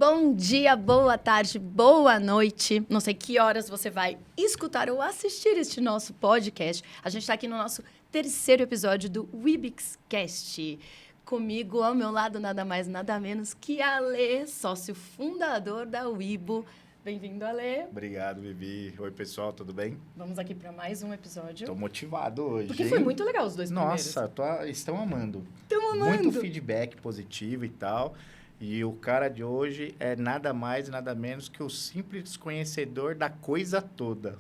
Bom dia, boa tarde, boa noite. Não sei que horas você vai escutar ou assistir este nosso podcast. A gente está aqui no nosso terceiro episódio do Wibixcast. Comigo, ao meu lado, nada mais, nada menos que Ale, sócio fundador da Wibo. Bem-vindo, Ale. Obrigado, Vivi. Oi, pessoal, tudo bem? Vamos aqui para mais um episódio. Estou motivado hoje, Porque foi muito legal os dois primeiros. Nossa, estão amando. Estão amando. Muito feedback positivo e tal. E o cara de hoje é nada mais, nada menos que o simples conhecedor da coisa toda.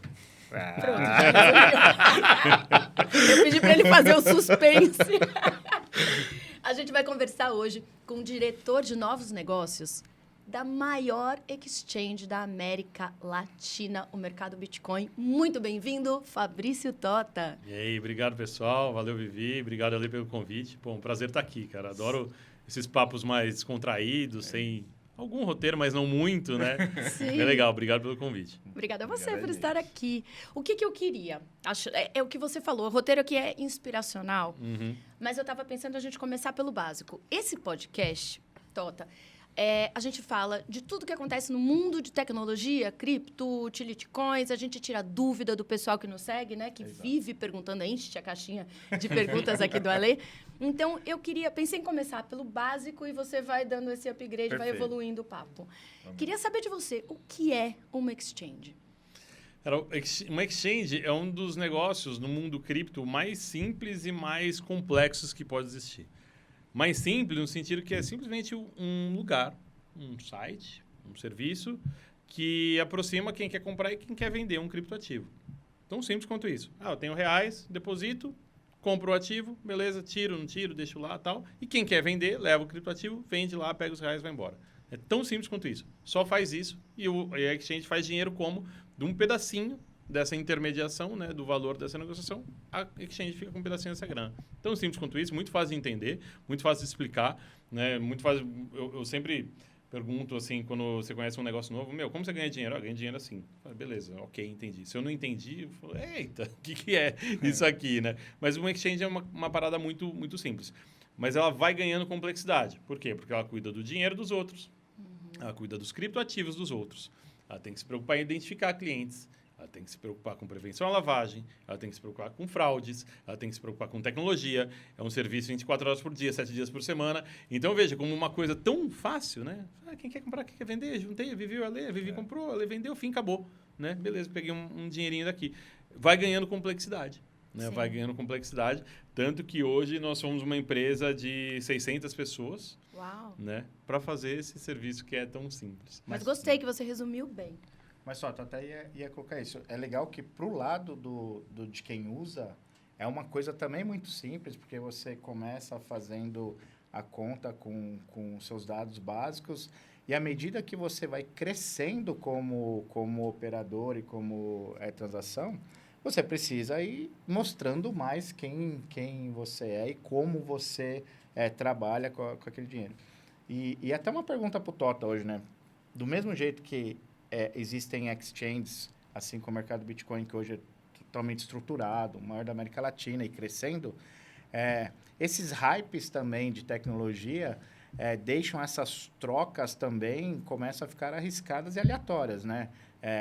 Pronto. Eu pedi para ele fazer o suspense. A gente vai conversar hoje com o diretor de novos negócios da maior exchange da América Latina, o mercado Bitcoin. Muito bem-vindo, Fabrício Tota. E aí, obrigado, pessoal. Valeu, Vivi. Obrigado, Ale, pelo convite. Pô, um prazer estar aqui, cara. Adoro esses papos mais descontraídos, sem algum roteiro, mas não muito, né? Sim. É legal. Obrigado pelo convite. Obrigada a você Obrigado por a estar aqui. O que eu queria? É o que você falou. O roteiro aqui é inspiracional, mas eu estava pensando a gente começar pelo básico. Esse podcast, Tota, a gente fala de tudo que acontece no mundo de tecnologia, cripto, utility coins, a gente tira dúvida do pessoal que nos segue, né? Que vive perguntando, enche a caixinha de perguntas aqui do Ale. Então, pensei em começar pelo básico e você vai dando esse upgrade, Perfeito. vai evoluindo o papo. Queria saber de você, o que é uma exchange? Uma exchange é um dos negócios no mundo cripto mais simples e mais complexos que pode existir. Mais simples no sentido que é simplesmente um lugar, um site, um serviço que aproxima quem quer comprar e quem quer vender um criptoativo. Tão simples quanto isso. Eu tenho reais, deposito, compro o ativo, beleza, tiro, não tiro, deixo lá e tal. E quem quer vender, leva o criptoativo, vende lá, pega os reais e vai embora. É tão simples quanto isso. Só faz isso e a exchange faz dinheiro como de um pedacinho dessa intermediação, né, do valor dessa negociação, a exchange fica com um pedacinho dessa grana. Tão simples quanto isso, muito fácil de entender, muito fácil de explicar, né, muito fácil... Eu sempre pergunto, assim, quando você conhece um negócio novo, como você ganha dinheiro? Ganha dinheiro assim. Beleza, ok, entendi. Se eu não entendi, eu falo, eita, o que é isso aqui, né? Mas uma exchange é uma parada muito, muito simples. Mas ela vai ganhando complexidade. Por quê? Porque ela cuida do dinheiro dos outros, ela cuida dos criptoativos dos outros, ela tem que se preocupar em identificar clientes, ela tem que se preocupar com prevenção à lavagem, ela tem que se preocupar com fraudes, ela tem que se preocupar com tecnologia. É um serviço 24 horas por dia, 7 dias por semana. Então, veja, como uma coisa tão fácil, né? Quem quer comprar, quem quer vender, juntei, Vivi, Ale, Vivi comprou, Ale vendeu, fim, acabou. Né? Beleza, peguei um dinheirinho daqui. Vai ganhando complexidade. Né? Vai ganhando complexidade. Tanto que hoje nós somos uma empresa de 600 pessoas. Uau! Né? Para fazer esse serviço que é tão simples. Mas gostei que você resumiu bem. Mas só, até ia colocar isso. É legal que pro lado de quem usa, é uma coisa também muito simples, porque você começa fazendo a conta com seus dados básicos, e à medida que você vai crescendo como operador e como transação, você precisa ir mostrando mais quem você é e como você trabalha com aquele dinheiro. E até uma pergunta pro Tota hoje, né? Do mesmo jeito que existem exchanges, assim como o mercado Bitcoin, que hoje é totalmente estruturado, o maior da América Latina e crescendo, esses hypes também de tecnologia deixam essas trocas também, começam a ficar arriscadas e aleatórias, né?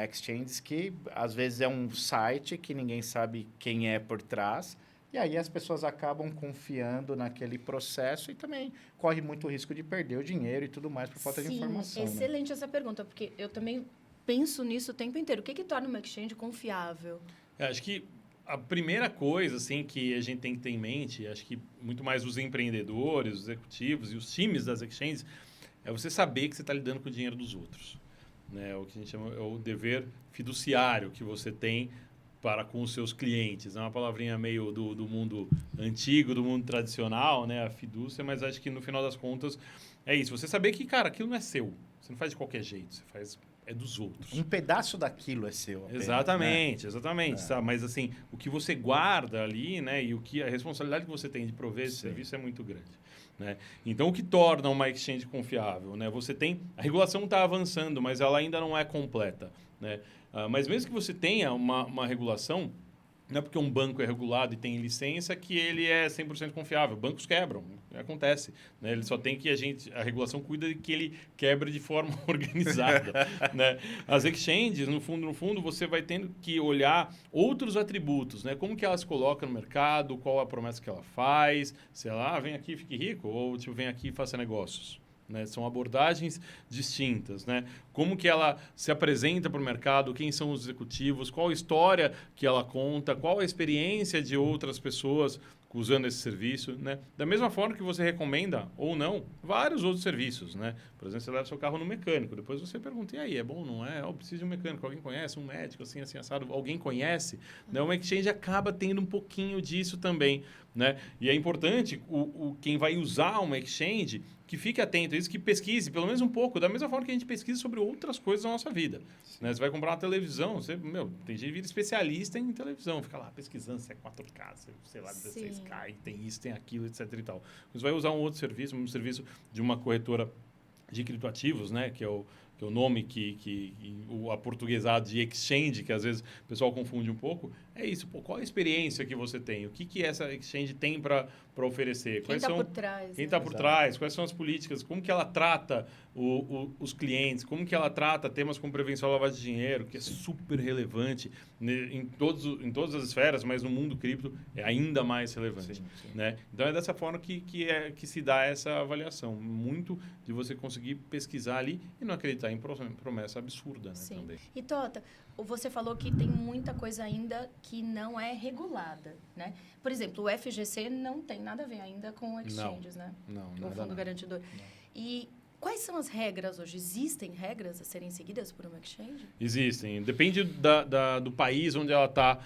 Exchanges que, às vezes, é um site que ninguém sabe quem é por trás, e aí as pessoas acabam confiando naquele processo e também corre muito risco de perder o dinheiro e tudo mais por falta de informação. Excelente essa pergunta, porque eu também penso nisso o tempo inteiro. O que torna uma exchange confiável? Acho que a primeira coisa assim, que a gente tem que ter em mente, acho que muito mais os empreendedores, os executivos e os times das exchanges, é você saber que você está lidando com o dinheiro dos outros. Né? O que a gente chama é o dever fiduciário que você tem para com os seus clientes. É uma palavrinha meio do mundo antigo, do mundo tradicional, né? A fidúcia, mas acho que no final das contas é isso. Você saber que, cara, aquilo não é seu. Você não faz de qualquer jeito, você faz... É dos outros. Um pedaço daquilo é seu. Apenas, exatamente, né? Exatamente. Sabe? Mas, assim, o que você guarda ali, né? E a responsabilidade que você tem de prover esse serviço é muito grande. Né? Então, o que torna uma exchange confiável? Né? Você tem... A regulação está avançando, mas ela ainda não é completa. Né? Mas mesmo que você tenha uma regulação, Não é porque um banco é regulado e tem licença que ele é 100% confiável. Bancos quebram, acontece. Né? Ele só tem que a regulação cuida de que ele quebre de forma organizada. Né? As exchanges, no fundo, você vai tendo que olhar outros atributos. Né? Como que ela se coloca no mercado, qual a promessa que ela faz. Se ela vem aqui e fique rico, ou tipo, vem aqui e faça negócios. Né? São abordagens distintas. Né? Como que ela se apresenta para o mercado, quem são os executivos, qual a história que ela conta, qual a experiência de outras pessoas usando esse serviço. Né? Da mesma forma que você recomenda, ou não, vários outros serviços. Né? Por exemplo, você leva seu carro no mecânico, depois você pergunta, e aí, é bom, não é? Eu preciso de um mecânico, alguém conhece? Um médico, assim, assado, alguém conhece? Né? Uma exchange acaba tendo um pouquinho disso também. Né? E é importante, quem vai usar uma exchange, que fique atento a isso, que pesquise pelo menos um pouco, da mesma forma que a gente pesquisa sobre outras coisas da nossa vida. Né? Você vai comprar uma televisão, tem gente que vira especialista em televisão, fica lá pesquisando se é 4K, sei lá, 16K, tem isso, tem aquilo, etc e tal. Você vai usar um serviço de uma corretora de criptoativos, né? que é o nome o aportuguesado de exchange, que às vezes o pessoal confunde um pouco, é isso. Pô, qual a experiência que você tem? O que essa exchange tem para oferecer? Quem está por trás? Quem está por trás? Quais são as políticas? Como que ela trata os clientes? Como que ela trata temas como prevenção à lavagem de dinheiro, que é super relevante em todas as esferas, mas no mundo cripto é ainda mais relevante. Sim. Né? Então, é dessa forma que se dá essa avaliação. Muito de você conseguir pesquisar ali e não acreditar em promessa absurda. Né, Sim. também. E, Tota, você falou que tem muita coisa ainda que não é regulada, né? Por exemplo, o FGC não tem nada a ver ainda com exchanges, né? Não, o Fundo Garantidor. Não. E quais são as regras hoje? Existem regras a serem seguidas por uma exchange? Existem. Depende do país onde ela está,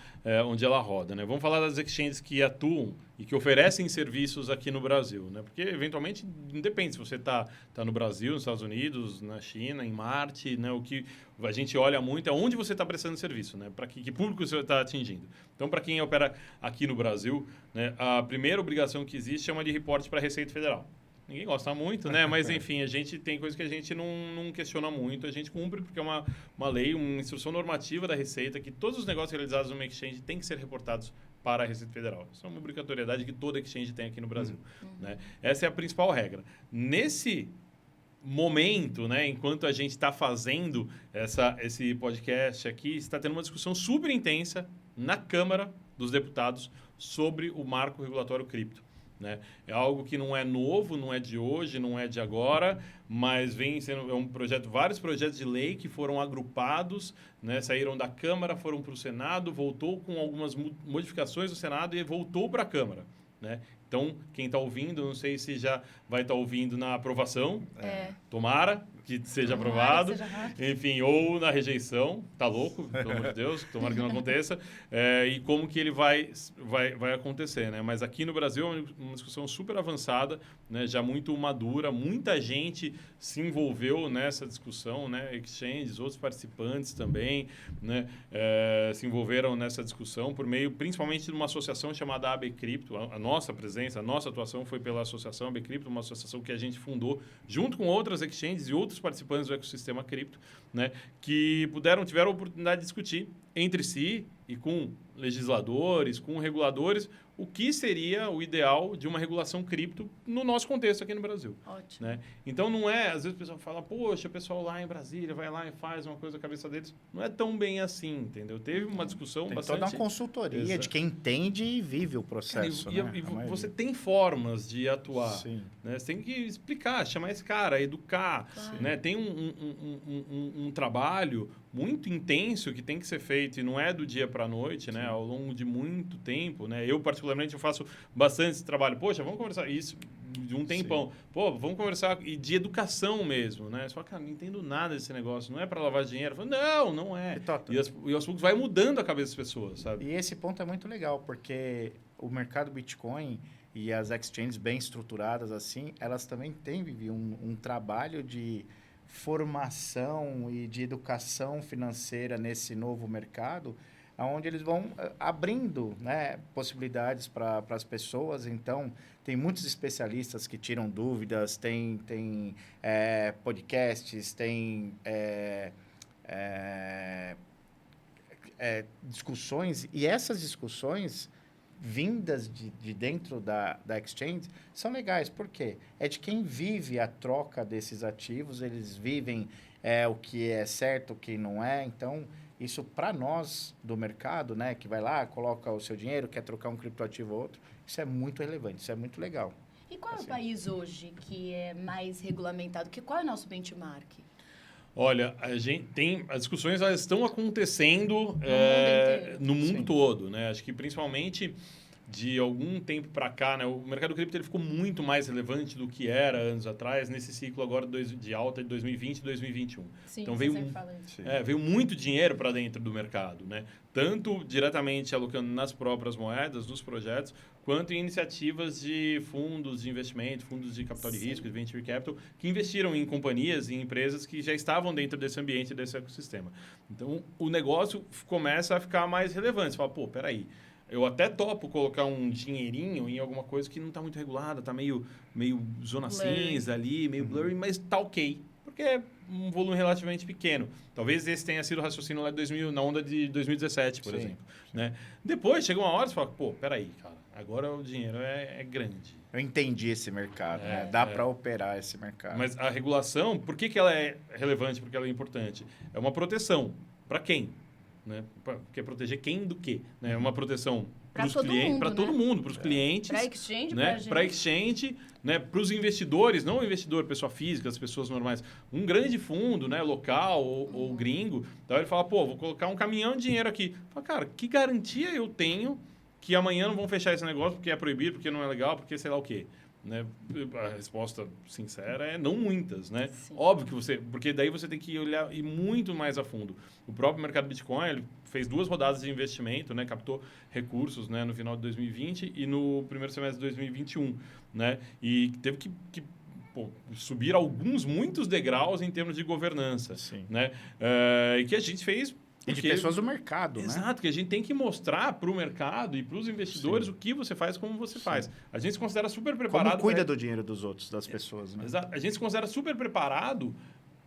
onde ela roda. Né? Vamos falar das exchanges que atuam e que oferecem serviços aqui no Brasil. Né? Porque, eventualmente, independe se você está no Brasil, nos Estados Unidos, na China, em Marte. Né? O que a gente olha muito é onde você está prestando serviço, né? Para que público você está atingindo. Então, para quem opera aqui no Brasil, né, a primeira obrigação que existe é uma de reporte para a Receita Federal. Ninguém gosta muito, né? Mas, enfim, a gente tem coisas que a gente não questiona muito. A gente cumpre porque é uma lei, uma instrução normativa da Receita que todos os negócios realizados numa exchange têm que ser reportados para a Receita Federal. Isso é uma obrigatoriedade que toda exchange tem aqui no Brasil. Né? Essa é a principal regra. Nesse momento, né, enquanto a gente está fazendo esse podcast aqui, está tendo uma discussão super intensa na Câmara dos Deputados sobre o marco regulatório cripto. Né? É algo que não é novo, não é de hoje, não é de agora, mas vem sendo vários projetos de lei que foram agrupados, né? Saíram da Câmara, foram para o Senado, voltou com algumas modificações do Senado e voltou para a Câmara. Né? Então, quem está ouvindo, não sei se já vai estar ouvindo na aprovação, tomara que seja aprovado, enfim, ou na rejeição, tá louco, pelo amor de Deus, tomara que não aconteça, e como que ele vai acontecer, né? Mas aqui no Brasil é uma discussão super avançada, né? Já muito madura, muita gente se envolveu nessa discussão, né? Exchanges, outros participantes também, né? Se envolveram nessa discussão por meio, principalmente, de uma associação chamada AB Cripto. A nossa presença, a nossa atuação foi pela associação AB Cripto, uma associação que a gente fundou junto com outras exchanges e outros participantes do ecossistema cripto, né, que tiveram a oportunidade de discutir entre si e com legisladores, com reguladores, o que seria o ideal de uma regulação cripto no nosso contexto aqui no Brasil. Ótimo. Né? Então, não é... Às vezes o pessoal fala, poxa, o pessoal lá em Brasília vai lá e faz uma coisa na cabeça deles. Não é tão bem assim, entendeu? Teve uma discussão tem bastante... toda uma consultoria de quem entende e vive o processo. Cara, e você tem formas de atuar. Sim. Né? Você tem que explicar, chamar esse cara, educar. Claro. Né? Tem um trabalho muito intenso que tem que ser feito e não é do dia para a noite, né? Ao longo de muito tempo. Né? Eu, particularmente, eu faço bastante esse trabalho. Poxa, vamos conversar isso de um tempão. Sim. Pô, vamos conversar de educação mesmo. Né? Você fala, cara, não entendo nada desse negócio. Não é para lavar dinheiro. Eu falo, não é. E aos poucos vai mudando a cabeça das pessoas, sabe? E esse ponto é muito legal, porque o mercado Bitcoin e as exchanges bem estruturadas assim, elas também têm vivido um trabalho de formação e de educação financeira nesse novo mercado, onde eles vão abrindo, né, possibilidades para as pessoas. Então, tem muitos especialistas que tiram dúvidas, tem podcasts, tem discussões, e essas discussões vindas de dentro da exchange são legais. Por quê? É de quem vive a troca desses ativos, eles vivem o que é certo, o que não é. Então, isso para nós do mercado, né, que vai lá, coloca o seu dinheiro, quer trocar um criptoativo ou outro, isso é muito relevante, isso é muito legal. E qual é o país hoje que é mais regulamentado? Qual é o nosso benchmark? Olha, as discussões elas estão acontecendo no mundo todo, né? Acho que principalmente de algum tempo para cá, né? O mercado cripto ele ficou muito mais relevante do que era anos atrás nesse ciclo agora de alta de 2020 e 2021. Sim, então veio muito dinheiro para dentro do mercado, né? Tanto diretamente alocando nas próprias moedas, nos projetos, quanto em iniciativas de fundos de investimento, fundos de capital de risco, de venture capital, que investiram em companhias e em empresas que já estavam dentro desse ambiente, desse ecossistema. Então, o negócio começa a ficar mais relevante. Você fala, pô, peraí, eu até topo colocar um dinheirinho em alguma coisa que não está muito regulada, está meio zona cinza ali, meio blurry, mas está ok. Porque é um volume relativamente pequeno. Talvez esse tenha sido o raciocínio lá na onda de 2017, por exemplo. Né? Depois, chega uma hora e você fala, pô, peraí, cara, agora o dinheiro é grande. Eu entendi esse mercado, né? Dá para operar esse mercado. Mas a regulação, por que ela é relevante? Porque ela é importante? É uma proteção. Para quem? Né? Quer proteger quem do quê? Né? É uma proteção para os clientes, para todo mundo, para os clientes, para exchange, né? Para exchange, né? Para os investidores, não o investidor, pessoa física, as pessoas normais, um grande fundo, né? Local ou gringo, então ele fala, pô, vou colocar um caminhão de dinheiro aqui. Fala, cara, que garantia eu tenho que amanhã não vão fechar esse negócio porque é proibido, porque não é legal, porque sei lá o quê? Né? A resposta sincera é não muitas, né? Sim. Óbvio que porque daí você tem que olhar e muito mais a fundo. O próprio mercado Bitcoin, ele fez 2 rodadas de investimento, né? Captou recursos, né? No final de 2020 e no primeiro semestre de 2021, né? E teve que subir muitos degraus em termos de governança, né? E que a gente fez e de pessoas do mercado, Exato, né? Exato, que a gente tem que mostrar para o mercado e para os investidores o que você faz, como você faz. A gente se considera super preparado... Como cuida do dinheiro dos outros, das pessoas, né? Exato. A gente se considera super preparado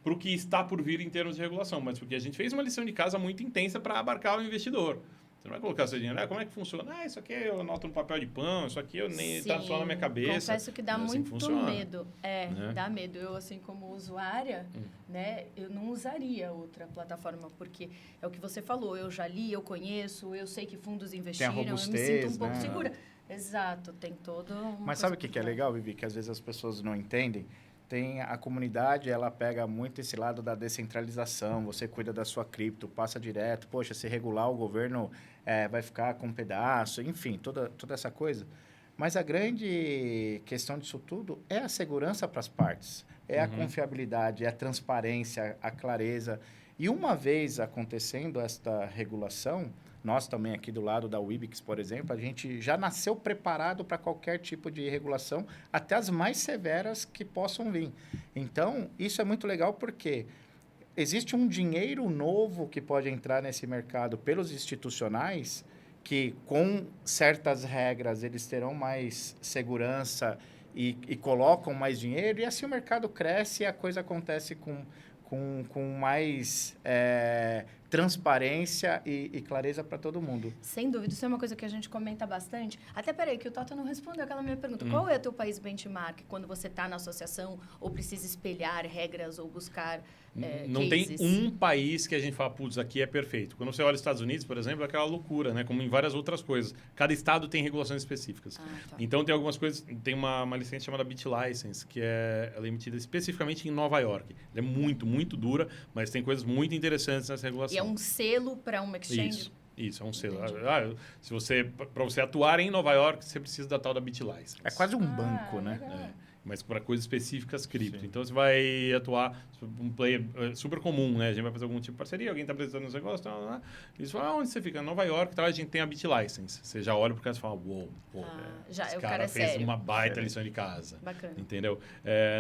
para o que está por vir em termos de regulação, mas porque a gente fez uma lição de casa muito intensa para abarcar o investidor. Você não vai colocar seu dinheiro, como é que funciona? Isso aqui eu anoto no papel de pão, isso aqui eu nem está só na minha cabeça. Confesso que dá muito medo. Né? Dá medo. Eu, assim, como usuária, né, eu não usaria outra plataforma, porque é o que você falou, eu já li, eu conheço, eu sei que fundos investiram, eu me sinto um pouco segura. Exato, tem todo Mas sabe o que é legal, Vivi? Que às vezes as pessoas não entendem. Tem a comunidade, ela pega muito esse lado da descentralização, você cuida da sua cripto, passa direto, poxa, se regular o governo vai ficar com um pedaço, enfim, toda essa coisa. Mas a grande questão disso tudo é a segurança para as partes, é a confiabilidade, é a transparência, a clareza. E uma vez acontecendo esta regulação, nós também aqui do lado da Wibix, por exemplo, a gente já nasceu preparado para qualquer tipo de regulação, até as mais severas que possam vir. Então, isso é muito legal porque existe um dinheiro novo que pode entrar nesse mercado pelos institucionais, que com certas regras eles terão mais segurança e colocam mais dinheiro, e assim o mercado cresce e a coisa acontece com mais transparência e clareza para todo mundo. Sem dúvida, isso é uma coisa que a gente comenta bastante. Até, peraí, que o Tota não respondeu aquela minha pergunta. Qual é o teu país benchmark quando você está na associação ou precisa espelhar regras ou buscar Não cases? tem um país que a gente fala, putz, aqui é perfeito. Quando você olha os Estados Unidos, por exemplo, é aquela loucura, né? Como em várias outras coisas. Cada estado tem regulações específicas. Tá. Então, tem algumas coisas... Tem uma licença chamada BitLicense, que ela é emitida especificamente em Nova York. Ela é muito, muito dura, mas tem coisas muito interessantes nessa regulação. E é um selo para uma exchange? Isso, é um selo. Para você atuar em Nova York, você precisa da tal da BitLicense. É quase um banco, né? Mas para coisas específicas cripto. Sim. Então, você vai atuar um player super comum, né? A gente vai fazer algum tipo de parceria, alguém está apresentando os negócios, eles falam, onde você fica? Em Nova York, a gente tem a BitLicense. Você já olha para o cara e fala, uou, esse cara fez uma baita lição de casa. Bacana. Entendeu?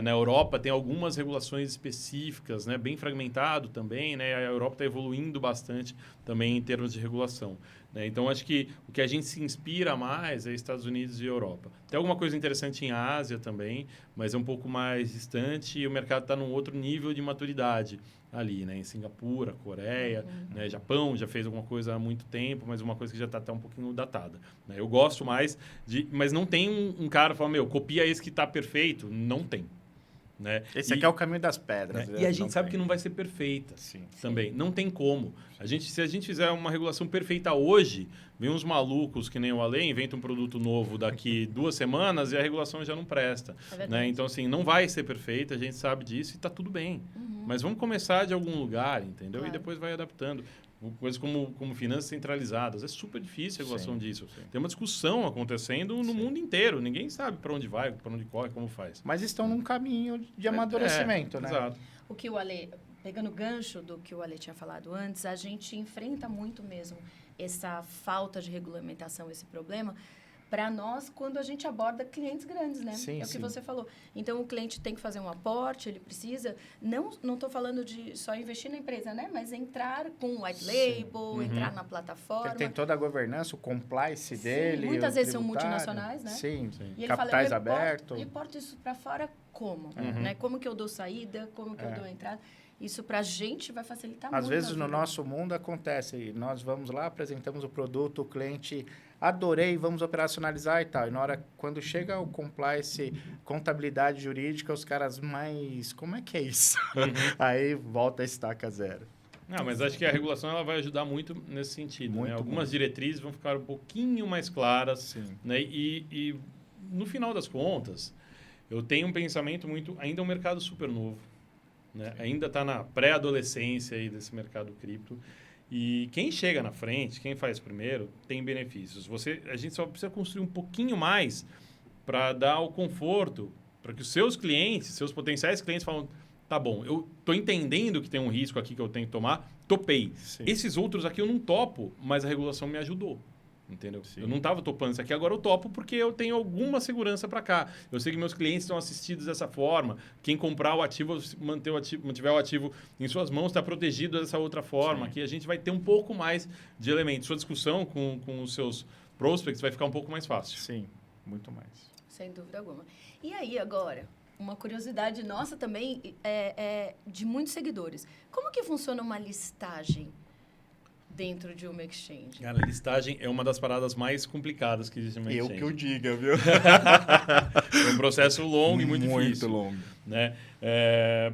Na Europa, tem algumas regulações específicas, né? Bem fragmentado também, né? A Europa está evoluindo bastante também em termos de regulação. né? Então, acho que o que a gente se inspira mais é Estados Unidos e Europa. Tem alguma coisa interessante em Ásia também, mas é um pouco mais distante e o mercado está num outro nível de maturidade ali, né? Em Singapura, Coreia, né? Japão já fez alguma coisa há muito tempo, mas uma coisa que já está até um pouquinho datada, né? Eu gosto mais de... Mas não tem um cara que fala, meu, copia esse que está perfeito. Não tem. Né? Esse aqui é o caminho das pedras. Né? E a gente sabe que não vai ser perfeita. Sim. Também. Não tem como. Se a gente fizer uma regulação perfeita hoje, vem uns malucos que nem o Ale, inventa um produto novo daqui 2 semanas e a regulação já não presta. Né? Então, assim, não vai ser perfeita, a gente sabe disso e está tudo bem. Mas vamos começar de algum lugar, entendeu? E depois vai adaptando. Coisas como finanças centralizadas. É super difícil a regulação disso. Sim. Tem uma discussão acontecendo no mundo inteiro. Ninguém sabe para onde vai, para onde corre, como faz. Mas estão num caminho de amadurecimento, né? Exato. O que o Ale, pegando o gancho do que o Ale tinha falado antes, a gente enfrenta muito mesmo essa falta de regulamentação, esse problema, para nós, quando a gente aborda clientes grandes, né? Sim, é o que você falou. Então, o cliente tem que fazer um aporte, ele precisa... Não estou falando de só investir na empresa, né? Mas entrar com white label, entrar na plataforma. Ele tem toda a governança, o compliance dele. Muitas vezes são multinacionais, né? Sim. E ele capitais fala, abertos. Eu importo isso para fora como? Né? Como que eu dou saída? Como que eu dou entrada? Isso para a gente vai facilitar muito. Às vezes, no nosso mundo, acontece. Nós vamos lá, apresentamos o produto, o cliente... Adorei, vamos operacionalizar e tal. E quando chega o compliance, contabilidade jurídica, os caras mais... Como é que é isso? Aí volta a estaca zero. Não, mas acho que a regulação ela vai ajudar muito nesse sentido. Né? Algumas diretrizes vão ficar um pouquinho mais claras. Né? E no final das contas, eu tenho um pensamento muito... Ainda é um mercado super novo. Né? Ainda está na pré-adolescência aí desse mercado cripto. E quem chega na frente, quem faz primeiro, tem benefícios. A gente só precisa construir um pouquinho mais para dar o conforto, para que os seus clientes, seus potenciais clientes falam, tá bom, eu estou entendendo que tem um risco aqui que eu tenho que tomar, topei. Sim. Esses outros aqui eu não topo, mas a regulação me ajudou. Entendeu? Sim. Eu não estava topando isso aqui, agora eu topo porque eu tenho alguma segurança para cá. Eu sei que meus clientes estão assistidos dessa forma. Quem comprar o ativo, mantiver o ativo em suas mãos, está protegido dessa outra forma. Aqui a gente vai ter um pouco mais de elementos. Sua discussão com os seus prospects vai ficar um pouco mais fácil. Sim, muito mais. Sem dúvida alguma. E aí, agora, uma curiosidade nossa também de muitos seguidores. Como que funciona uma listagem dentro de uma exchange? Cara, a listagem é uma das paradas mais complicadas que existe numa exchange. Eu que o diga, viu? É um processo longo e muito difícil. Muito longo. Né?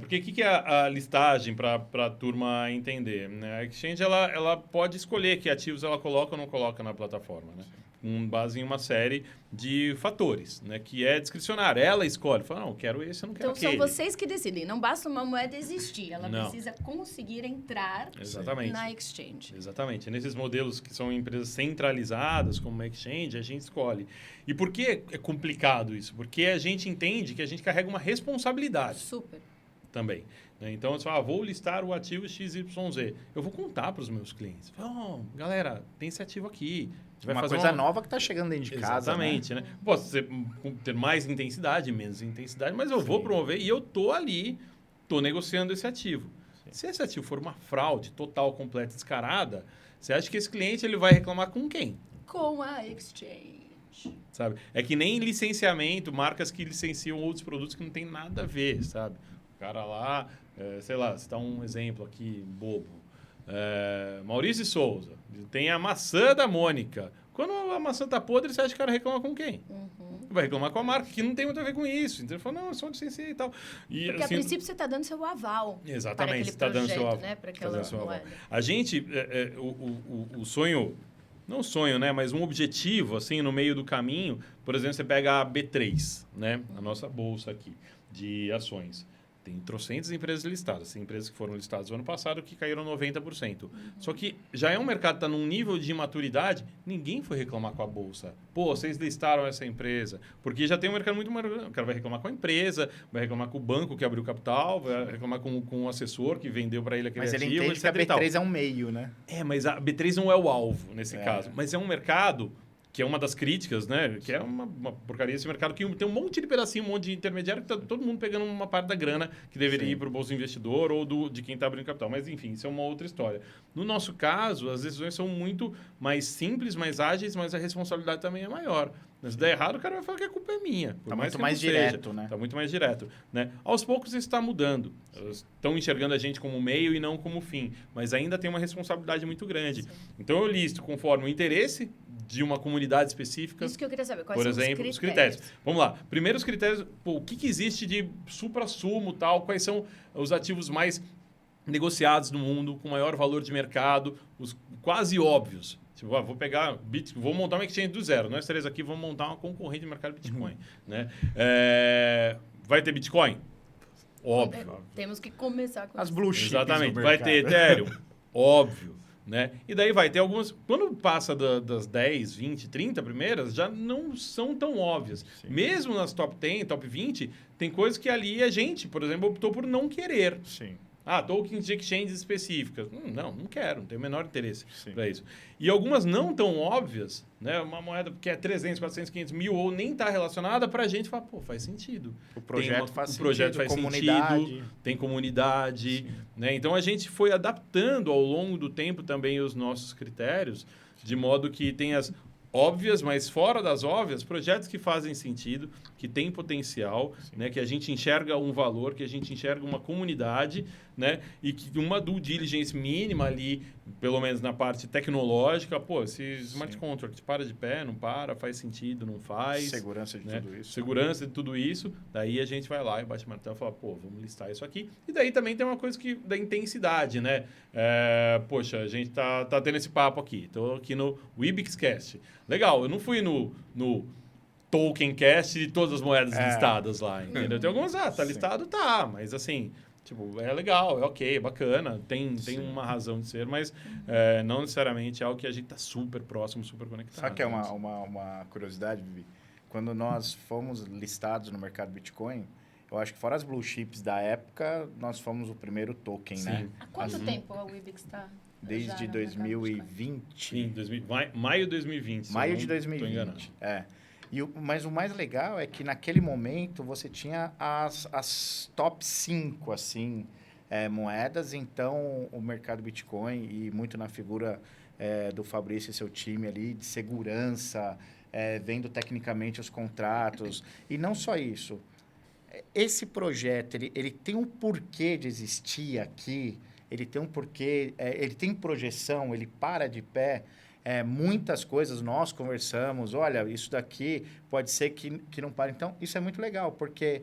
Porque o que é a listagem para a turma entender? A exchange ela pode escolher que ativos ela coloca ou não coloca na plataforma, né? Com base em uma série de fatores, né? Que é discricionária. Ela escolhe. Fala, não, eu quero esse, eu não quero aquele. Então, são vocês que decidem. Não basta uma moeda existir. Ela precisa conseguir entrar na exchange. Exatamente. Nesses modelos que são empresas centralizadas, como uma exchange, a gente escolhe. E por que é complicado isso? Porque a gente entende que a gente carrega uma responsabilidade. Super. Também. Né? Então, você fala, vou listar o ativo XYZ. Eu vou contar para os meus clientes. Fala, galera, tem esse ativo aqui. Vai uma fazer coisa nova que está chegando dentro de casa. Exatamente, né? Posso ter mais intensidade, menos intensidade, mas eu vou promover e eu tô ali, tô negociando esse ativo. Sim. Se esse ativo for uma fraude total, completa, descarada, você acha que esse cliente ele vai reclamar com quem? Com a exchange. Sabe? É que nem licenciamento, marcas que licenciam outros produtos que não tem nada a ver, sabe? O cara lá, sei lá, você dá um exemplo aqui, bobo. Maurício Souza, tem a maçã da Mônica. Quando a maçã tá podre, você acha que o cara reclama com quem? Vai reclamar com a marca, que não tem muito a ver com isso. Então ele fala, não, é só licenciei e tal. E, porque assim, a princípio você está dando seu aval. Exatamente, você está dando seu aval. Né, para aquela moeda. A gente, o sonho, não sonho, né, mas um objetivo, assim, no meio do caminho, por exemplo, você pega a B3, né, a nossa bolsa aqui de ações. Tem trocentas empresas listadas. Tem empresas que foram listadas no ano passado que caíram 90%. Só que já é um mercado que está num nível de maturidade, ninguém foi reclamar com a Bolsa. Pô, vocês listaram essa empresa. Porque já tem um mercado muito maior. O cara vai reclamar com a empresa, vai reclamar com o banco que abriu capital, vai reclamar com o assessor que vendeu para ele aquele ativo. Mas ele entende que a B3 é um meio, né? Mas a B3 não é o alvo nesse caso. Mas é um mercado que é uma das críticas, né? Que é uma porcaria esse mercado, que tem um monte de pedacinho, um monte de intermediário, que tá todo mundo pegando uma parte da grana que deveria ir para o bolso do investidor ou de quem está abrindo capital. Mas, enfim, isso é uma outra história. No nosso caso, as decisões são muito mais simples, mais ágeis, mas a responsabilidade também é maior. Se der errado, o cara vai falar que a culpa é minha. Por Tá mais muito que mais não seja. direto, né? Tá muito mais direto, né? Aos poucos isso está mudando. Elas estão enxergando a gente como meio e não como fim. Mas ainda tem uma responsabilidade muito grande. Sim. Então, eu listo conforme o interesse de uma comunidade específica. Isso que eu queria saber. Quais Por são exemplo, os os critérios. Vamos lá. Primeiro, os critérios. O que existe de supra-sumo, tal? Quais são os ativos mais negociados no mundo, com maior valor de mercado, os quase óbvios. Tipo, vou montar uma exchange do zero. Nós três aqui vamos montar uma concorrente de mercado Bitcoin. Né? Vai ter Bitcoin? Óbvio. Temos que começar com As isso. blue chips. Exatamente. do Vai ter mercado. Ethereum? Óbvio. Né? E daí vai ter algumas... Quando passa das 10, 20, 30 primeiras, já não são tão óbvias. Sim. Mesmo nas top 10, top 20, tem coisas que ali a gente, por exemplo, optou por não querer. Sim. Tokens de exchanges específicas. Não quero, não tenho o menor interesse Sim. para isso. E algumas não tão óbvias, né? Uma moeda que é 300, 400, 500 mil ou nem está relacionada, para a gente fala, pô, faz sentido. O projeto faz sentido. O projeto faz comunidade. sentido, tem comunidade. Sim. Né? Então, a gente foi adaptando ao longo do tempo também os nossos critérios, de modo que tem as óbvias, mas fora das óbvias, projetos que fazem sentido, que têm potencial, né, que a gente enxerga um valor, que a gente enxerga uma comunidade, né, e que uma due diligence mínima ali, pelo menos na parte tecnológica, pô, esse smart contract para de pé, não para, faz sentido, não faz. Segurança de né? tudo isso. Segurança de tudo isso, daí a gente vai lá e bate o martelo e fala, pô, vamos listar isso aqui. E daí também tem uma coisa da intensidade, né? Poxa, a gente tá tendo esse papo aqui, tô aqui no Wibixcast. Legal, eu não fui no Tokencast de todas as moedas listadas lá, entendeu? Tem algumas, tá listado, tá, mas assim, tipo, é legal, é ok, é bacana, tem uma razão de ser, mas não necessariamente é algo que a gente tá super próximo, super conectado. Sabe que é uma curiosidade, Vivi? Quando nós fomos listados no mercado Bitcoin, eu acho que fora as blue chips da época, nós fomos o primeiro token, né? Há quanto tempo a Wibix está? Desde 2020. Sim, maio de 2020. Maio de 2020, Mas o mais legal é que naquele momento você tinha as top 5, assim, moedas. Então, o mercado Bitcoin, e muito na figura do Fabrício e seu time ali, de segurança, vendo tecnicamente os contratos. E não só isso. Esse projeto, ele tem um porquê de existir aqui, ele tem um porquê, ele tem projeção, ele para de pé. Muitas coisas nós conversamos, olha, isso daqui pode ser que não pare. Então, isso é muito legal, porque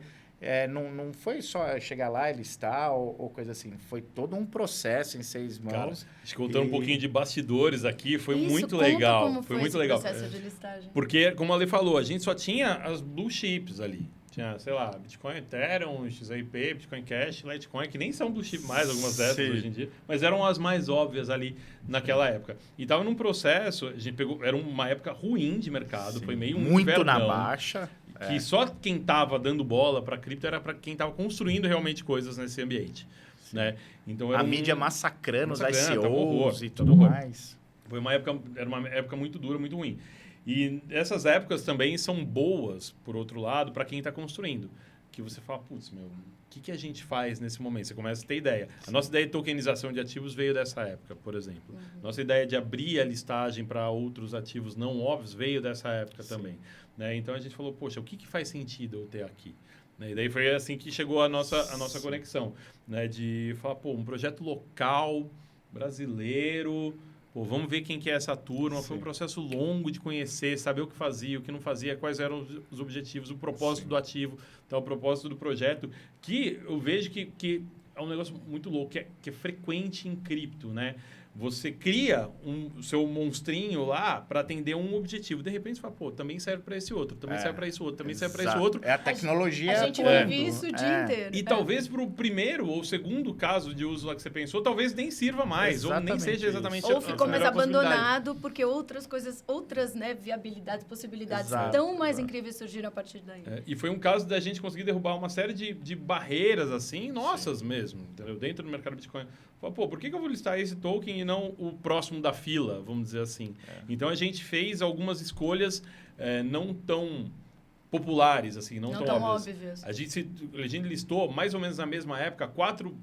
não foi só chegar lá e listar ou coisa assim. Foi todo um processo em 6 mãos. Cara, acho que contando um pouquinho de bastidores aqui, foi Isso, muito conta legal. Como foi foi muito esse legal. processo de listagem. Porque, como a Ale falou, a gente só tinha as blue chips ali. Tinha, sei lá, Bitcoin Ethereum, XRP, Bitcoin Cash, Litecoin, que nem são blue chip mais, algumas dessas hoje em dia, mas eram as mais óbvias ali naquela época. E estava num processo, a gente pegou, era uma época ruim de mercado, foi meio um muito invernão, na baixa. Que só quem estava dando bola para cripto era para quem estava construindo realmente coisas nesse ambiente. Né? Então, era mídia massacrando os ICOs horror, e tudo mais. Foi era uma época muito dura, muito ruim. E essas épocas também são boas, por outro lado, para quem está construindo. Que você fala, putz, o que a gente faz nesse momento? Você começa a ter ideia. A nossa ideia de tokenização de ativos veio dessa época, por exemplo. Nossa ideia de abrir a listagem para outros ativos não óbvios veio dessa época também. Né? Então, a gente falou, poxa, o que faz sentido eu ter aqui? Né? E daí foi assim que chegou a nossa conexão. Né? De falar, um projeto local, brasileiro... vamos ver quem que é essa turma. Sim. Foi um processo longo de conhecer, saber o que fazia, o que não fazia, quais eram os objetivos, o propósito do ativo, então, o propósito do projeto, que eu vejo que é um negócio muito louco, que é frequente em cripto, né? Você cria o seu monstrinho lá para atender um objetivo. De repente, você fala, também serve para esse outro, também serve para esse outro, também serve para esse outro. É a tecnologia. A gente vive isso o dia inteiro. E talvez para o primeiro ou segundo caso de uso lá que você pensou, talvez nem sirva mais, exatamente, ou nem seja exatamente ou ficou mais abandonado porque outras coisas, viabilidades, possibilidades tão mais incríveis surgiram a partir daí. E foi um caso da gente conseguir derrubar uma série de barreiras assim, nossas mesmo. mesmo, entendeu? Dentro do mercado Bitcoin. Fala, pô, por que eu vou listar esse token e não o próximo da fila, vamos dizer assim? Então, a gente fez algumas escolhas não tão populares, assim, não tão óbvias. A gente listou, mais ou menos na mesma época, quatro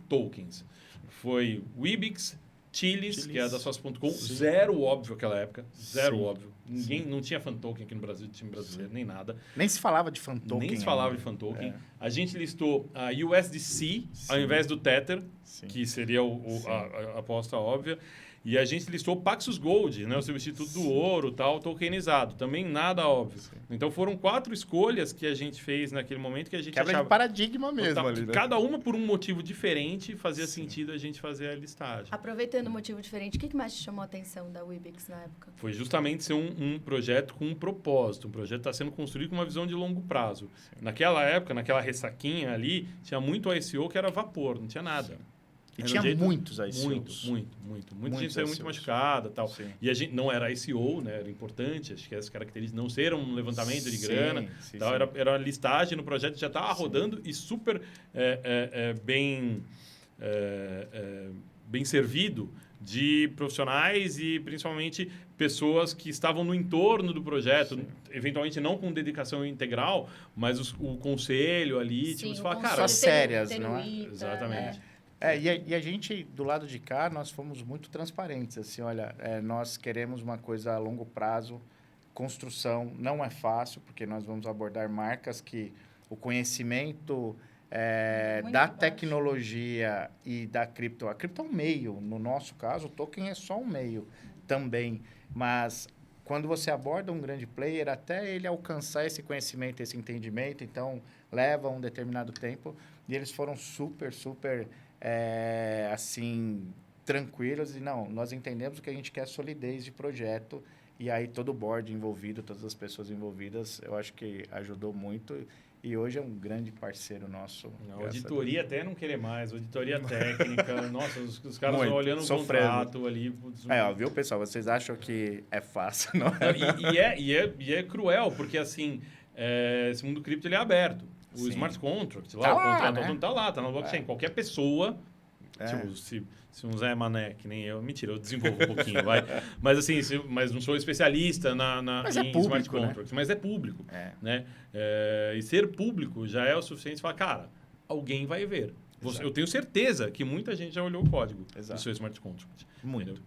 tokens. Foi o Wibix, Chilis, que é da Sócio.com, zero óbvio naquela época, zero óbvio. Ninguém, não tinha fan token aqui no Brasil, time brasileiro, nem nada. Nem se falava de fan token. Nem se falava de fan token. A gente listou a USDC ao invés do Tether, que seria a aposta óbvia. E a gente listou o Paxos Gold, né, o substituto do ouro, tal, tokenizado. Também nada óbvio. Então, foram 4 escolhas que a gente fez naquele momento que a gente Quebra achava... de paradigma mesmo ali, né? Cada uma por um motivo diferente fazia sentido a gente fazer a listagem. Aproveitando um motivo diferente, o que mais te chamou a atenção da Wibix na época? Foi justamente ser um projeto com um propósito. Um projeto que está sendo construído com uma visão de longo prazo. Naquela época, naquela ressaquinha ali, tinha muito ICO que era vapor, não tinha nada. E tinha muitos ICOs. Muita gente saiu muito machucada e tal. E a gente não era ICO, né? Era importante, acho que as características não ser um levantamento de grana. Tal. Era a listagem no projeto, já estava rodando e super bem servido de profissionais e principalmente pessoas que estavam no entorno do projeto, eventualmente não com dedicação integral, mas o conselho ali, tipo, você fala, cara... sérias, não é? Exatamente. E a gente, do lado de cá, nós fomos muito transparentes. Assim, olha, nós queremos uma coisa a longo prazo. Construção não é fácil, porque nós vamos abordar marcas que o conhecimento da tecnologia e da cripto... A cripto é um meio. No nosso caso, o token é só um meio também. Mas quando você aborda um grande player, até ele alcançar esse conhecimento, esse entendimento, então, leva um determinado tempo. E eles foram super assim, tranquilos. E não, nós entendemos o que a gente quer, solidez de projeto. E aí todo o board envolvido, todas as pessoas envolvidas, eu acho que ajudou muito. E hoje é um grande parceiro nosso. Não, auditoria até não querer mais, auditoria técnica. Nossa, os caras estão olhando o contrato ali. Putz, viu, pessoal? Vocês acham que é fácil, não é? E é cruel, porque assim, esse mundo cripto ele é aberto. O smart contract, lá, o contrato tá lá, tá na blockchain. Qualquer pessoa, tipo, se um Zé Mané, que nem eu, mentira, eu desenvolvo um pouquinho, vai. Mas assim, mas não sou especialista em smart contracts, mas é público, né? E ser público já é o suficiente para falar, cara, alguém vai ver. Eu tenho certeza que muita gente já olhou o código do seu smart contract.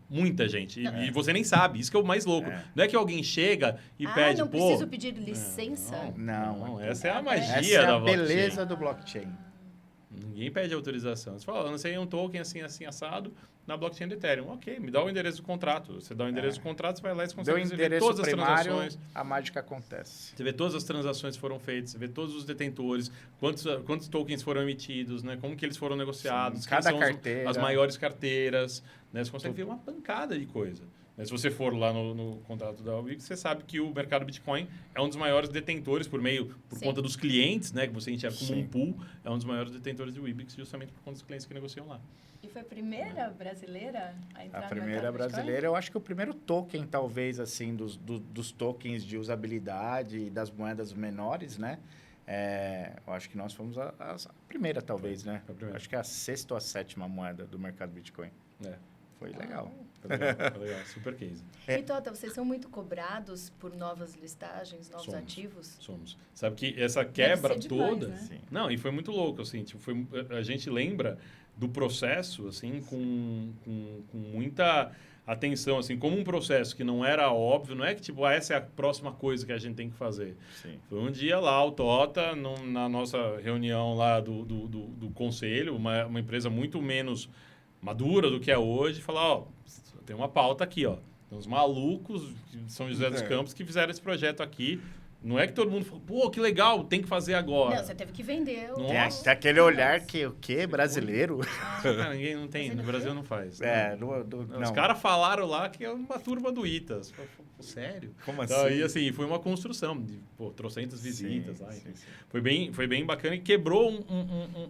Muita gente. E você nem sabe. Isso que é o mais louco. Não é que alguém chega e pede, não preciso pedir licença? Não. Essa é a magia da blockchain. Essa é a beleza do blockchain. Ninguém pede autorização. Você fala, eu não sei, um token assim, assado, na blockchain do Ethereum. Ok, me dá o endereço do contrato. Você dá o endereço do contrato, você vai lá e você consegue ver todas as transações. A mágica acontece. Você vê todas as transações que foram feitas, você vê todos os detentores, quantos tokens foram emitidos, né? Como que eles foram negociados, cada carteira. As maiores carteiras. Né? Você consegue ver uma pancada de coisa. Mas se você for lá no contrato da Wix, você sabe que o mercado Bitcoin é um dos maiores detentores por conta dos clientes, né? Que você enxerga como um pool, é um dos maiores detentores de Wix, justamente por conta dos clientes que negociam lá. E foi a primeira brasileira a entrar no mercado Bitcoin? A primeira brasileira, eu acho que o primeiro token, talvez, assim, dos tokens de usabilidade e das moedas menores, né? Eu acho que nós fomos a primeira, talvez, né? Acho que é a 6ª ou a 7ª moeda do mercado Bitcoin. Foi legal. Foi legal. Super case. E, Tota, vocês são muito cobrados por novas listagens, novos ativos? Somos. Sabe que essa quebra toda... Demais, né? Não, e foi muito louco, assim. Tipo, a gente lembra do processo, assim, com muita atenção, assim, como um processo que não era óbvio, não é que, tipo, essa é a próxima coisa que a gente tem que fazer. Sim. Foi um dia lá, o Tota, na nossa reunião lá do conselho, uma empresa muito menos madura do que é hoje, falar, tem uma pauta aqui, tem uns malucos de São José dos Campos que fizeram esse projeto aqui. Não é que todo mundo falou, pô, que legal, tem que fazer agora. Não, você teve que vender. Tem aquele olhar que o quê? Brasileiro? Cara, ninguém não tem, no Brasil não faz. Não. Os caras falaram lá que é uma turma do Itas. Sério? Como assim? Então, e assim, foi uma construção de trocentas visitas lá. Sim. Foi bem bacana e quebrou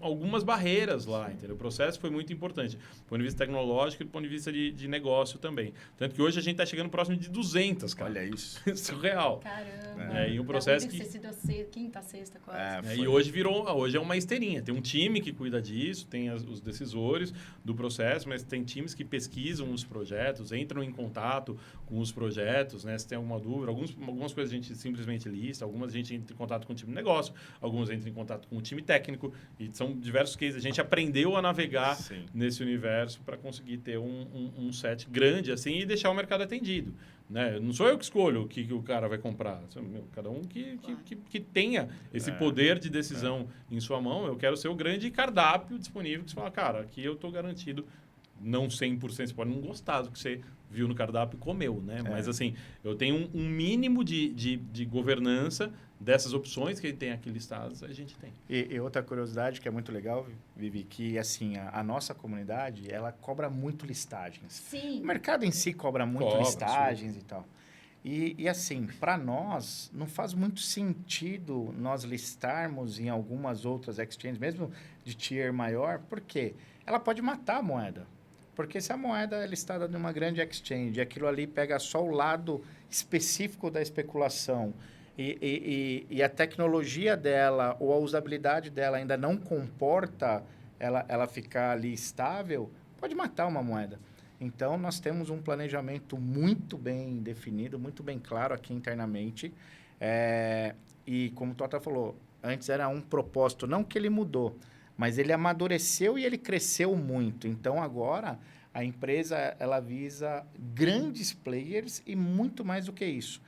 algumas barreiras lá, entendeu? O processo foi muito importante, do ponto de vista tecnológico e do ponto de vista de negócio também. Tanto que hoje a gente está chegando próximo de 200, cara. Olha isso. Surreal. Caramba. Tem um processo que... sido quinta, sexta, quase. E hoje é uma esteirinha. Tem um time que cuida disso, tem os decisores do processo, mas tem times que pesquisam os projetos, entram em contato com os projetos, né? Se tem alguma dúvida, algumas coisas a gente simplesmente lista, algumas a gente entra em contato com o time de negócio, algumas entra em contato com o time técnico, e são diversos cases. A gente aprendeu a navegar nesse universo para conseguir ter um set grande assim e deixar o mercado atendido. Né? Não sou eu que escolho o que o cara vai comprar. Cada um que tenha esse poder de decisão em sua mão. Eu quero ser o grande cardápio disponível que você fala, cara, aqui eu estou garantido, não 100%, você pode não gostar do que você viu no cardápio e comeu, né? Mas assim, eu tenho um mínimo de governança dessas opções que tem aqui listadas, a gente tem. E outra curiosidade que é muito legal, Vivi, que assim, a nossa comunidade, ela cobra muito listagens. Sim. O mercado em si cobra muito listagens e tal. E assim, para nós, não faz muito sentido nós listarmos em algumas outras exchanges, mesmo de tier maior, porque ela pode matar a moeda. Porque se a moeda é listada numa grande exchange, aquilo ali pega só o lado específico da especulação, e a tecnologia dela ou a usabilidade dela ainda não comporta ela ficar ali estável, pode matar uma moeda. Então, nós temos um planejamento muito bem definido, muito bem claro aqui internamente. E como o Tota falou, antes era um propósito, não que ele mudou, mas ele amadureceu e ele cresceu muito. Então, agora, a empresa ela visa grandes players e muito mais do que isso.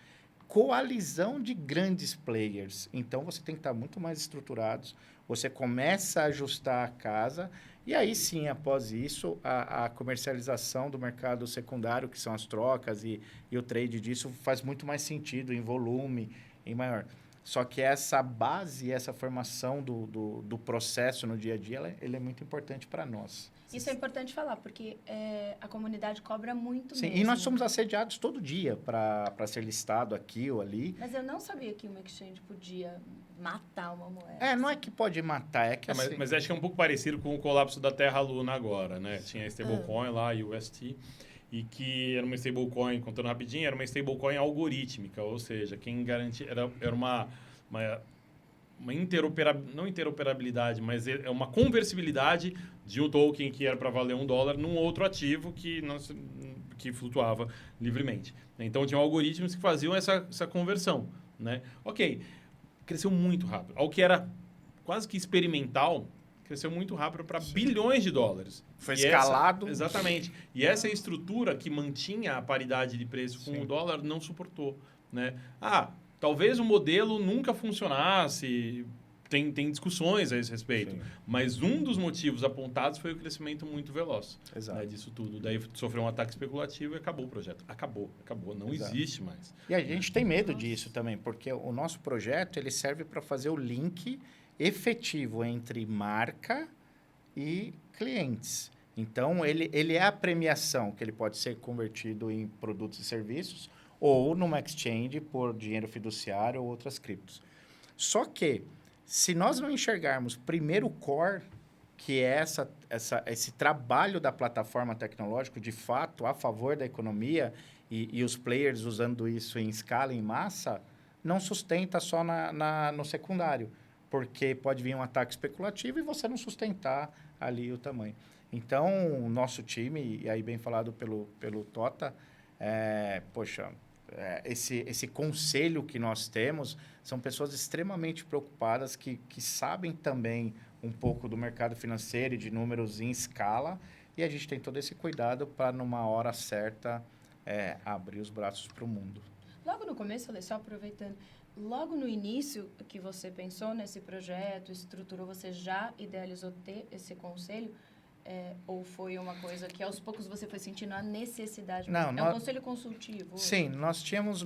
Coalizão de grandes players. Então, você tem que estar muito mais estruturados. Você começa a ajustar a casa e aí sim, após isso, a comercialização do mercado secundário, que são as trocas e o trade disso, faz muito mais sentido em volume, em maior. Só que essa base, essa formação do processo no dia a dia, ele é muito importante para nós. Isso é importante falar, porque a comunidade cobra muito Sim, mesmo. e nós somos assediados todo dia para ser listado aqui ou ali. Mas eu não sabia que uma exchange podia matar uma moeda. Não é que pode matar, é que assim... Mas acho que é um pouco parecido com o colapso da Terra-Luna agora, né? Tinha a stablecoin lá, UST, e que era uma stablecoin, contando rapidinho, era uma stablecoin algorítmica, ou seja, quem garantia... Era uma não interoperabilidade, mas é uma conversibilidade de um token que era para valer $1 num outro ativo que flutuava livremente. Então, tinham algoritmos que faziam essa conversão, né? Ok, cresceu muito rápido. Ao que era quase que experimental, cresceu muito rápido para bilhões de dólares. Foi escalado. Exatamente. E essa estrutura que mantinha a paridade de preço com o dólar não suportou, né? Talvez o modelo nunca funcionasse, tem discussões a esse respeito, mas um dos motivos apontados foi o crescimento muito veloz, né, disso tudo. Daí sofreu um ataque especulativo e acabou o projeto. Acabou, não existe mais. E a gente tem medo disso também, porque o nosso projeto ele serve para fazer o link efetivo entre marca e clientes. Então, ele é a premiação, que ele pode ser convertido em produtos e serviços, ou numa exchange por dinheiro fiduciário ou outras criptos. Só que, se nós não enxergarmos primeiro o core, que é esse trabalho da plataforma tecnológica, de fato, a favor da economia, e os players usando isso em escala, em massa, não sustenta só no secundário, porque pode vir um ataque especulativo e você não sustentar ali o tamanho. Então, o nosso time, e aí bem falado pelo Tota, esse conselho que nós temos são pessoas extremamente preocupadas que sabem também um pouco do mercado financeiro e de números em escala, e a gente tem todo esse cuidado para, numa hora certa, abrir os braços para o mundo. Logo no começo, só aproveitando, logo no início que você pensou nesse projeto, estruturou, você já idealizou ter esse conselho? Ou foi uma coisa que aos poucos você foi sentindo a necessidade? Não, um conselho consultivo? Hoje? Sim, nós tínhamos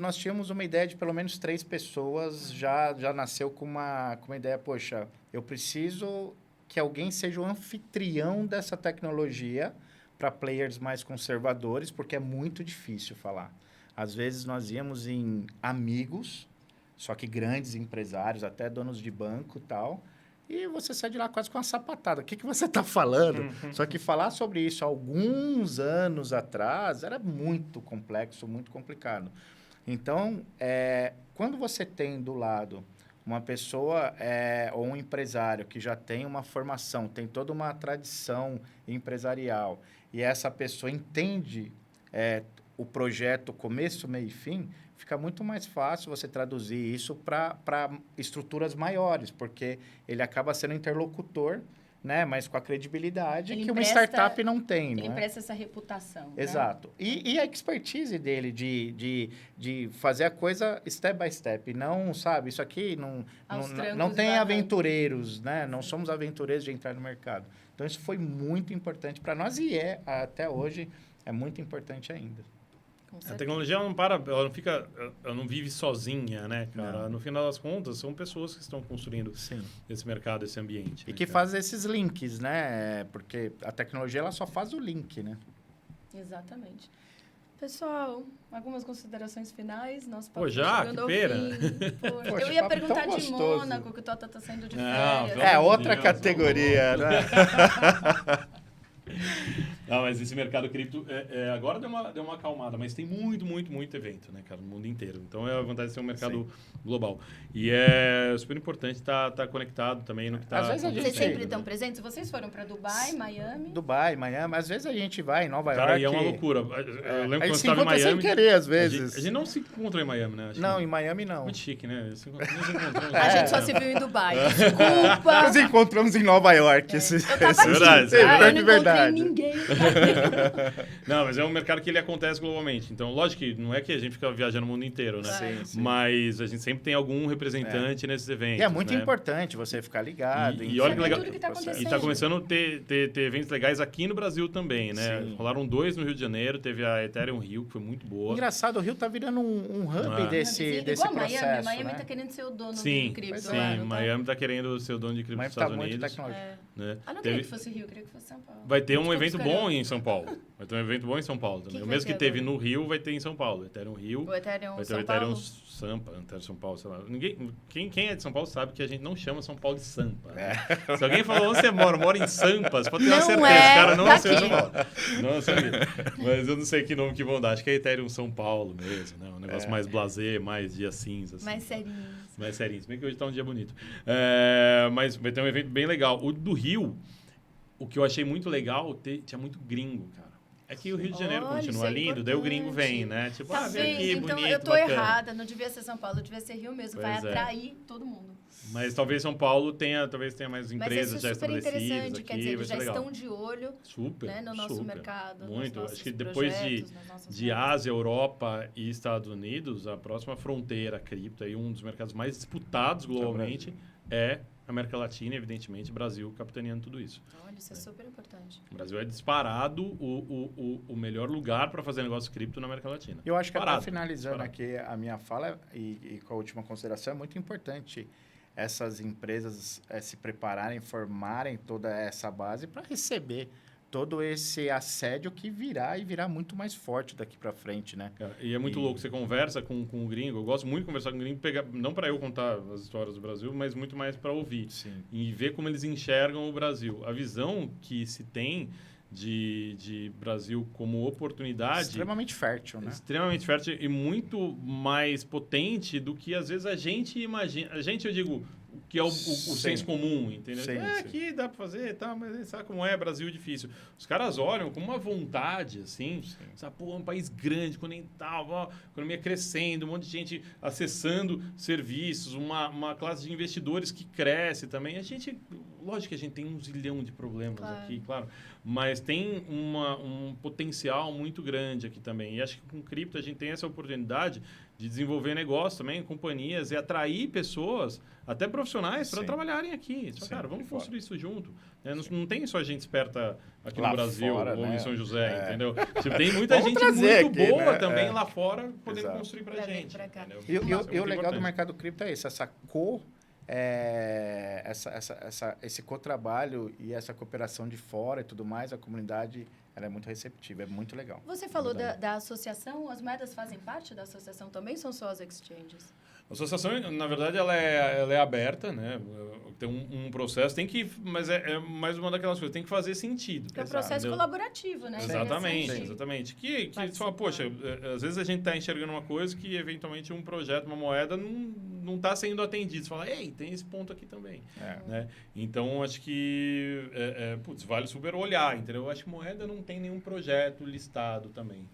uma ideia de pelo menos 3 pessoas, já nasceu com uma ideia, poxa, eu preciso que alguém seja o anfitrião dessa tecnologia para players mais conservadores, porque é muito difícil falar. Às vezes nós íamos em amigos, só que grandes empresários, até donos de banco e tal, e você sai de lá quase com uma sapatada. O que você está falando? Só que falar sobre isso alguns anos atrás era muito complexo, muito complicado. Então, quando você tem do lado uma pessoa ou um empresário que já tem uma formação, tem toda uma tradição empresarial, e essa pessoa entende o projeto começo, meio e fim, fica muito mais fácil você traduzir isso para estruturas maiores, porque ele acaba sendo interlocutor, né, mas com a credibilidade que uma startup não tem. Ele não empresta essa reputação. Exato. Né? E a expertise dele de fazer a coisa step by step. Não, sabe, isso aqui não tem aventureiros, né? Não somos aventureiros de entrar no mercado. Então, isso foi muito importante para nós e até hoje, é muito importante ainda. A tecnologia ela não vive sozinha, né, cara? Não. No final das contas, são pessoas que estão construindo esse mercado, esse ambiente. E que fazem esses links, né? Porque a tecnologia ela só faz o link, né? Exatamente. Pessoal, algumas considerações finais. Nosso papo Pô, já? Que pena. Poxa, eu ia papo perguntar tão de gostoso. Mônaco, que o Tota tá saindo de Não, férias. Outra categoria, né? Não, mas esse mercado cripto agora deu uma acalmada, mas tem muito evento, né, cara, no mundo inteiro. Então é a vantagem de ser um mercado global. E é super importante estar conectado também no que está acontecendo. Vocês sempre estão presentes? Vocês foram para Dubai, Miami? Dubai, Miami. Às vezes a gente vai em Nova York. Cara, e é uma loucura. Eu lembro a quando gente se estava em encontra Miami. sem querer, às vezes. A gente não se encontrou em Miami, né? Não, em Miami não. Muito chique, né? Nos encontramos. A gente só se viu em Dubai. Desculpa. Nos encontramos em Nova York. Eu tava verdade. eu não encontrei ninguém. Não, mas é um mercado que ele acontece globalmente. Então, lógico que não é que a gente fica viajando o mundo inteiro, né? Sim. Mas a gente sempre tem algum representante nesses eventos. E é muito né? importante você ficar ligado. E olha que legal. Tudo que tá acontecendo. E tá começando a ter eventos legais aqui no Brasil também, né? Sim. Rolaram 2 no Rio de Janeiro, teve a Ethereum Rio, que foi muito boa. Engraçado, o Rio tá virando um hub desse processo, Miami né? tá querendo ser o dono Sim, do cripto. sim. Lá, Miami tá querendo ser o dono de cripto Miami dos Estados tá muito Unidos. tecnológico. Né? não queria que fosse Rio, queria que fosse São Paulo. Vai ter um Desculpa, evento Caramba. bom em São Paulo. Vai ter um evento bom em São Paulo também. Que O vai mesmo ter que teve agora? no Rio, vai ter em São Paulo. Ethereum Rio. O Ethereum Vai ter São o Ethereum Paulo? Sampa, Ethereum São Paulo, sei lá. Quem é de São Paulo sabe que a gente não chama São Paulo de Sampa. Né? Se alguém falou onde você mora em Sampa, você pode ter uma Não certeza. é Cara, não nasceu em daqui. São Paulo. Não nasceu aqui. Mas eu não sei que nome que vão dar. Acho que é Ethereum São Paulo mesmo, né? Um negócio mais blasé, mais dia cinza. Assim. Mais serinhos. Mais serinho. Se bem que hoje tá um dia bonito. Mas vai ter um evento bem legal. O do Rio, o que eu achei muito legal, tinha muito gringo, cara. É que o Rio de Janeiro Olha, continua isso é lindo, daí o gringo importante. vem, né? Tipo, Tá vem aqui, vendo? Então bonito, eu tô bacana. errada, não devia ser São Paulo, devia ser Rio mesmo. Vai Pois é. atrair todo mundo. Mas talvez São Paulo tenha mais empresas Mas já isso é super estabelecidas interessante, aqui, quer dizer, vai eles ser já legal. estão de olho Super, né, no nosso super. mercado. nos Muito. nossos Acho que depois projetos, nas nossas de metas. Ásia, Europa e Estados Unidos, a próxima fronteira cripto, aí um dos mercados mais disputados globalmente, é a América Latina, evidentemente, Brasil capitaneando tudo isso. Olha, isso é super importante. O Brasil é disparado o melhor lugar para fazer negócio cripto na América Latina. Eu acho que Disparado, até finalizando disparado. aqui a minha fala e com a última consideração, é muito importante essas empresas se prepararem, formarem toda essa base para receber todo esse assédio que virá muito mais forte daqui para frente, né? E é muito louco, você conversa com o gringo, eu gosto muito de conversar com o gringo, não para eu contar as histórias do Brasil, mas muito mais para ouvir. Sim. E ver como eles enxergam o Brasil. A visão que se tem de Brasil como oportunidade... Extremamente fértil, né? Extremamente fértil e muito mais potente do que às vezes a gente imagina. A gente, eu digo, que é o senso comum, entendeu? Sim, sim. Aqui dá para fazer, tá, mas sabe como é? Brasil é difícil. Os caras olham com uma vontade, assim, sabe, pô, é um país grande, continental, ó, economia crescendo, um monte de gente acessando serviços, uma classe de investidores que cresce também. A gente, lógico que a gente tem 1 zilhão de problemas aqui, claro, mas tem um potencial muito grande aqui também. E acho que com cripto a gente tem essa oportunidade de desenvolver negócio também, companhias, e atrair pessoas, até profissionais, para trabalharem aqui. Só, cara, vamos construir isso junto. Não tem só gente esperta aqui lá no Brasil fora, ou né? em São José, entendeu? Tipo, tem muita Vamos gente trazer muito aqui, boa né? também lá fora podendo Exato. construir pra Pra vir gente. pra cá. Entendeu? E Isso é o muito legal do importante. mercado cripto é isso, esse co-trabalho e essa cooperação de fora e tudo mais, a comunidade ela é muito receptiva, é muito legal. Você falou da associação, as moedas fazem parte da associação também, são só as exchanges? A associação, na verdade, ela é aberta, né? Tem um processo, mas é mais uma daquelas coisas, tem que fazer sentido. É um processo colaborativo, né? Exatamente. Que você fala, poxa, às vezes a gente está enxergando uma coisa que, eventualmente, um projeto, uma moeda, não está sendo atendido. Você fala, ei, tem esse ponto aqui também. Né? Então, acho que vale super olhar, entendeu? Eu acho que moeda não tem nenhum projeto listado também.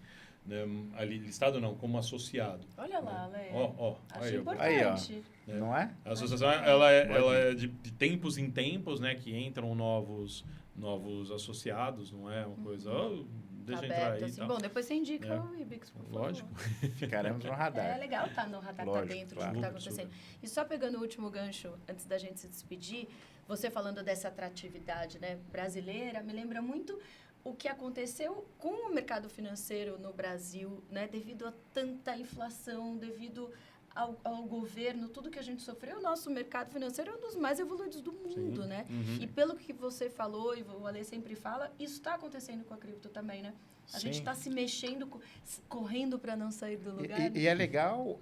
Ali, listado não, como associado. Olha lá, Léo. Acho aí, importante. Aí, não é? A associação, ela é de tempos em tempos, né? Que entram novos associados, não é uma coisa... deixa entrar aí assim. Bom, depois você indica o Ibix, por favor. Lógico. Ficaremos no radar. É legal estar no radar, estar dentro do que está acontecendo. Super. E só pegando o último gancho, antes da gente se despedir, você falando dessa atratividade, né, brasileira, me lembra muito o que aconteceu com o mercado financeiro no Brasil, né, devido a tanta inflação, devido ao governo, tudo que a gente sofreu. O nosso mercado financeiro é um dos mais evoluídos do mundo, né? E pelo que você falou, e o Ale sempre fala, isso está acontecendo com a cripto também, né? A gente está se mexendo, correndo para não sair do lugar. E é legal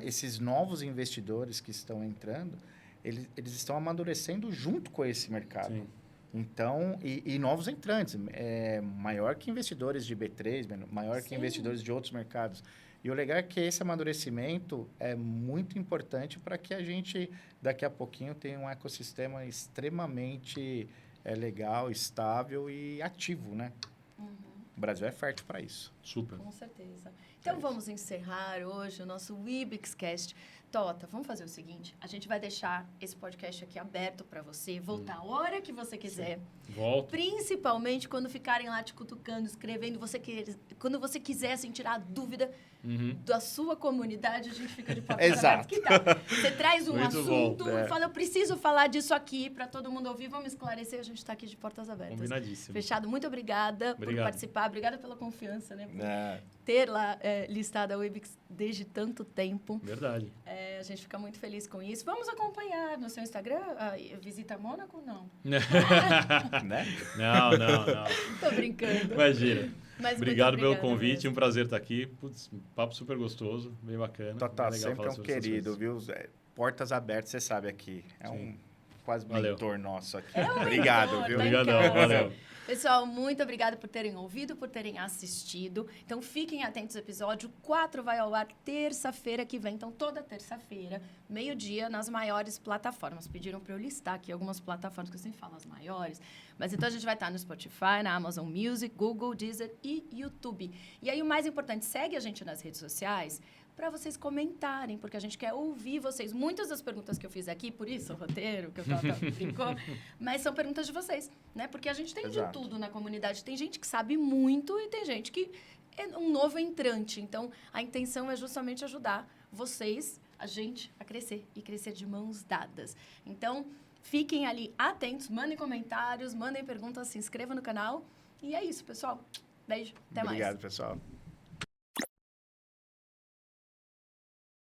esses novos investidores que estão entrando, eles estão amadurecendo junto com esse mercado. Sim. Então, e novos entrantes, maior que investidores de B3, maior que investidores de outros mercados. E o legal é que esse amadurecimento é muito importante para que a gente, daqui a pouquinho, tenha um ecossistema extremamente legal, estável e ativo, né? O Brasil é fértil para isso. Super. Com certeza. Então, vamos encerrar hoje o nosso Ibixcast. Tota, vamos fazer o seguinte, a gente vai deixar esse podcast aqui aberto para você, voltar a hora que você quiser. Volta. Principalmente quando ficarem lá te cutucando, escrevendo, quando você quiser assim, tirar a dúvida da sua comunidade, a gente fica de portas abertas. Que tal? Você traz um Muito assunto bom. e fala, eu preciso falar disso aqui para todo mundo ouvir, vamos esclarecer, a gente está aqui de portas abertas. Combinadíssimo. Fechado, muito obrigada por participar, obrigada pela confiança, né? Por ter lá listado a Webix desde tanto tempo. Verdade. A gente fica muito feliz com isso. Vamos acompanhar no seu Instagram? Visita Mônaco? Não. Né? Não. Tô brincando. Imagina. Mas obrigado pelo convite, mesmo. um prazer estar aqui. Putz, papo super gostoso, bem bacana. Tota, bem legal sempre um querido, viu? Portas abertas, você sabe aqui. Quase mentor nosso aqui. Obrigado, viu? Obrigadão, valeu. Pessoal, muito obrigada por terem ouvido, por terem assistido. Então, fiquem atentos ao episódio. 4 vai ao ar terça-feira que vem. Então, toda terça-feira, meio-dia, nas maiores plataformas. Pediram para eu listar aqui algumas plataformas, que eu sempre falo as maiores. Mas, então, a gente vai estar no Spotify, na Amazon Music, Google, Deezer e YouTube. E aí, o mais importante, segue a gente nas redes sociais para vocês comentarem, porque a gente quer ouvir vocês. Muitas das perguntas que eu fiz aqui, por isso o roteiro, que o Tota brincou, mas são perguntas de vocês, né? Porque a gente tem de tudo na comunidade. Tem gente que sabe muito e tem gente que é um novo entrante. Então, a intenção é justamente ajudar vocês, a gente, a crescer e crescer de mãos dadas. Então, fiquem ali atentos, mandem comentários, mandem perguntas, se inscrevam no canal. E é isso, pessoal. Beijo, até mais. Obrigado, pessoal.